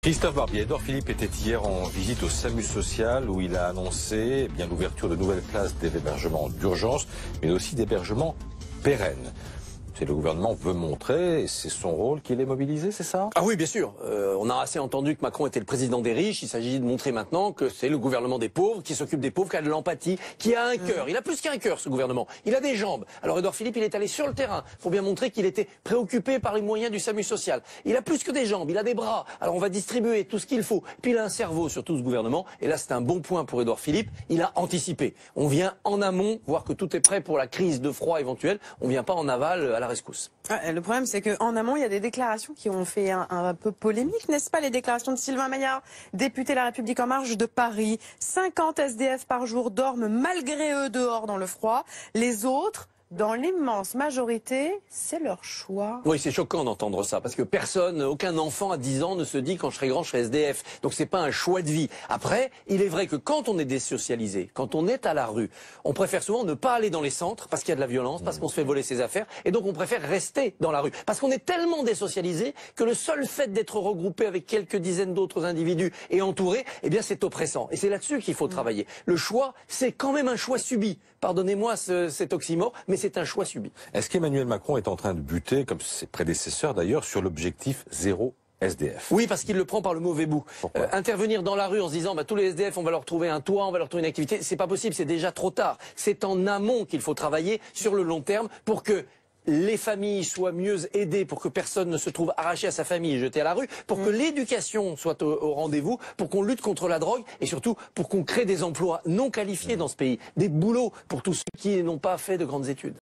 Christophe Barbier, Édouard Philippe était hier en visite au SAMU social où il a annoncé l'ouverture de nouvelles places d'hébergement d'urgence, mais aussi d'hébergement pérenne. Le gouvernement veut montrer, et c'est son rôle, qu'il est mobilisé, c'est ça? Ah oui, bien sûr. On a assez entendu que Macron était le président des riches. Il s'agit de montrer maintenant que c'est le gouvernement des pauvres, qui s'occupe des pauvres, qui a de l'empathie, qui a un cœur. Il a plus qu'un cœur, ce gouvernement. Il a des jambes. Alors Édouard Philippe, il est allé sur le terrain pour bien montrer qu'il était préoccupé par les moyens du SAMU social. Il a plus que des jambes, il a des bras. Alors on va distribuer tout ce qu'il faut. Puis il a un cerveau sur tout ce gouvernement. Et là, c'est un bon point pour Édouard Philippe. Il a anticipé. On vient en amont voir que tout est prêt pour la crise de froid éventuelle. On vient pas en aval à la rescousse. Le problème, c'est qu'en amont, il y a des déclarations qui ont fait un peu polémique, n'est-ce pas? Les déclarations de Sylvain Maillard, député La République En Marche de Paris. 50 SDF par jour dorment malgré eux dehors dans le froid. Les autres, dans l'immense majorité, c'est leur choix. Oui, c'est choquant d'entendre ça, parce que personne, aucun enfant à 10 ans ne se dit quand je serai grand, je serai SDF. Donc c'est pas un choix de vie. Après, il est vrai que quand on est désocialisé, quand on est à la rue, on préfère souvent ne pas aller dans les centres parce qu'il y a de la violence, parce qu'on se fait voler ses affaires, et donc on préfère rester dans la rue. Parce qu'on est tellement désocialisé que le seul fait d'être regroupé avec quelques dizaines d'autres individus et entouré, eh bien c'est oppressant. Et c'est là-dessus qu'il faut travailler. Le choix, c'est quand même un choix subi. Pardonnez-moi cet oxymore, mais c'est un choix subi. Est-ce qu'Emmanuel Macron est en train de buter, comme ses prédécesseurs d'ailleurs, sur l'objectif zéro SDF? Oui, parce qu'il le prend par le mauvais bout. Intervenir dans la rue en se disant tous les SDF, on va leur trouver un toit, on va leur trouver une activité, c'est pas possible, c'est déjà trop tard. C'est en amont qu'il faut travailler sur le long terme pour que les familles soient mieux aidées, pour que personne ne se trouve arraché à sa famille et jeté à la rue, pour que l'éducation soit au rendez-vous, pour qu'on lutte contre la drogue et surtout pour qu'on crée des emplois non qualifiés dans ce pays, des boulots pour tous ceux qui n'ont pas fait de grandes études.